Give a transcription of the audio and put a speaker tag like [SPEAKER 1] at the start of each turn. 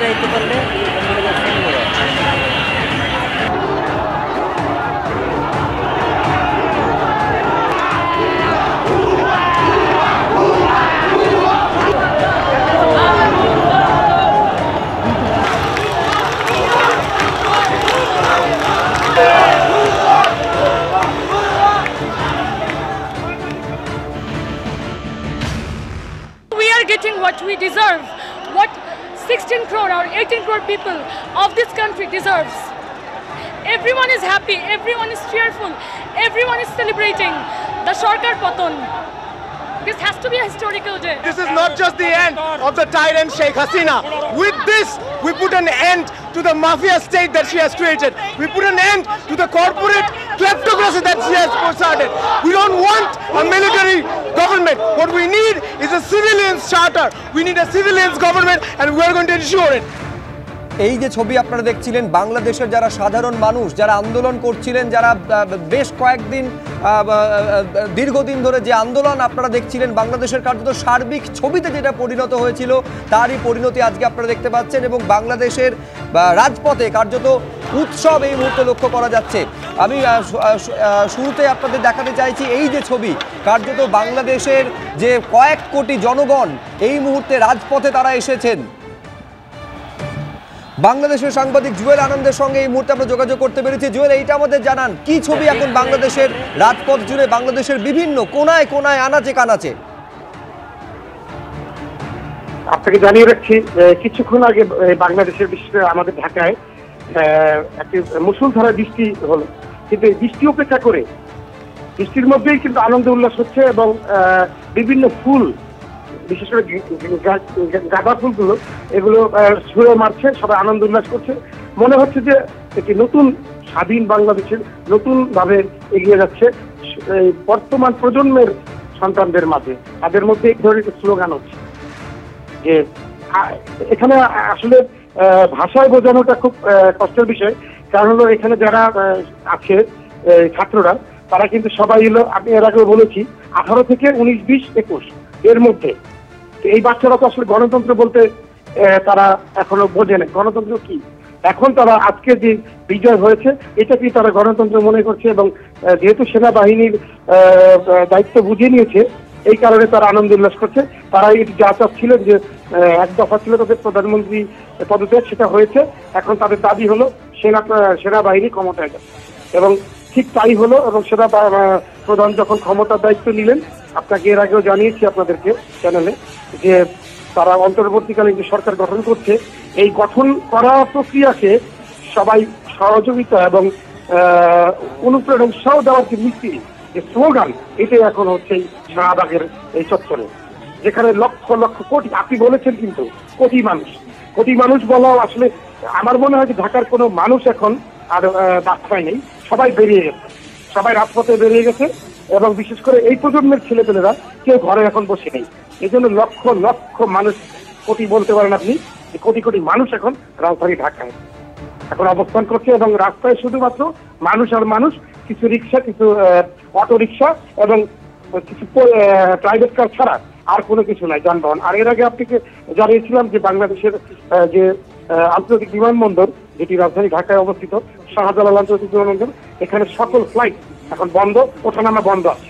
[SPEAKER 1] করে আইতে পারলে
[SPEAKER 2] getting what we deserve, what 16 crore or 18 crore people of this country deserves. Everyone is happy, everyone is cheerful, everyone is celebrating the Sarkar Patan. This has to be a historical day.
[SPEAKER 3] This is not just the end of the tyrant Sheikh Hasina. With this, we put an end to the mafia state that she has created. We put an end to the corporate kleptocracy that she has started. We don't want a military government. What we need is a civilians charter. We need a civilians government, and we are going to ensure it.
[SPEAKER 4] এই যে ছবি আপনারা দেখছিলেন, বাংলাদেশের যারা সাধারণ মানুষ যারা আন্দোলন করছিলেন, যারা বেশ কয়েকদিন দীর্ঘদিন ধরে যে আন্দোলন আপনারা দেখছিলেন, বাংলাদেশের কার্যত সার্বিক ছবিতে যেটা পরিণত হয়েছিল তারই পরিণতি আজকে আপনারা দেখতে পাচ্ছেন। এবং বাংলাদেশের রাজপথে কার্যত উৎসব এই মুহূর্তে লক্ষ্য করা যাচ্ছে। আমি শুরুতে আপনাদের দেখাতে চাইছি এই যে ছবি, কার্যত বাংলাদেশের যে কয়েক কোটি জনগণ এই মুহূর্তে রাজপথে তারা এসেছেন। বাংলাদেশের সাংবাদিক জুয়েল আনন্দের সঙ্গে এই মুহূর্তে আমরা যোগাযোগ করতে পেরেছি। জুয়েল, এইটা আমাদের জানান কি ছবি এখন বাংলাদেশের রাজপথ জুড়ে, বাংলাদেশের বিভিন্ন কোনায় কোনায় আনাচে কানাচে?
[SPEAKER 5] আপনাকে জানিয়ে রাখছি, কিছুক্ষণ আগে বাংলাদেশের বিশেষ করে আমাদের ঢাকায় একটি মুষলধারা বৃষ্টি হলো, কিন্তু এই বৃষ্টি উপেক্ষা করে বৃষ্টির মধ্যেই কিন্তু আনন্দ উল্লাস হচ্ছে এবং বিভিন্ন ফুল, বিশেষ করে গাঁদা ফুলগুলো এগুলো ছুঁড়ে মারছে, সবাই আনন্দ উল্লাস করছে। মনে হচ্ছে যে একটি নতুন স্বাধীন বাংলাদেশের নতুন ভাবে এগিয়ে যাচ্ছে বর্তমান প্রজন্মের সন্তানদের মাঝে। তাদের মধ্যে এই ধরনের স্লোগান হচ্ছে যে এখানে আসলে ভাষায় বোঝানোটা খুব কষ্টের বিষয়, কারণ হলো এখানে যারা আছে ছাত্ররা তারা কিন্তু সবাই হলো, আমি এর আগেও বলেছি, 18 থেকে 19, 20, 21 এর মধ্যে। এই বাচ্চারা তো আসলে গণতন্ত্র বলতে তারা এখনো বোঝে না গণতন্ত্র কি। এখন তারা আজকে যে বিজয় হয়েছে এটাকেই তারা গণতন্ত্র মনে করছে এবং যেহেতু সেনাবাহিনীর দায়িত্ব বুঝে নিয়েছে এই কারণে তারা আনন্দ উল্লাস করছে। তারা এটি যা চাচ্ছিলেন যে এক দফা ছিল তাদের প্রধানমন্ত্রী পদত্যাগ, সেটা হয়েছে। এখন তাদের দাবি হলো সেনাবাহিনী ক্ষমতায় যাবে এবং ঠিক তাই হলো। এবং সেনা প্রধান যখন ক্ষমতার দায়িত্ব নিলেন, আপনাকে এর আগেও জানিয়েছি আপনাদেরকে চ্যানেলে, যে তারা অন্তর্বর্তীকালীন যে সরকার গঠন করছে এই গঠন করা প্রক্রিয়াকে সবাই সহযোগিতা এবং অনুপ্রেরণা উৎসাহ দেওয়ার যে নীতি, যে স্লোগান, এটাই এখন হচ্ছে এই শাহবাগের এই চত্বরে, যেখানে লক্ষ লক্ষ কোটি, আপনি বলেছেন কিন্তু কোটি মানুষ বলা আসলে আমার মনে হয় যে ঢাকার কোনো মানুষ এখন আর বাচ্চায় নেই, সবাই বেরিয়ে গেছে, সবাই রাজপথে বেরিয়ে গেছে এবং বিশেষ করে এই প্রজন্মের ছেলেপেলেরা কেউ ঘরে এখন বসে নেই। এই জন্য লক্ষ লক্ষ মানুষ, কোটি বলতে পারেন আপনি, কোটি কোটি মানুষ এখন রাজধানী ঢাকায় এখন অবস্থান করছে এবং রাস্তায় শুধুমাত্র মানুষ আর মানুষ, কিছু রিক্সা, কিছু অটো রিক্সা এবং কিছু প্রাইভেট কার ছাড়া আর কোনো কিছু নাই যানবাহন। আর এর আগে আপনাকে জানিয়েছিলাম যে বাংলাদেশের যে আন্তর্জাতিক বিমানবন্দর, যেটি রাজধানী ঢাকায় অবস্থিত, শাহজালাল আন্তর্জাতিক বিমানবন্দর, এখানে সকল ফ্লাইট এখন বন্ধ, ওঠানামা বন্ধ আছে।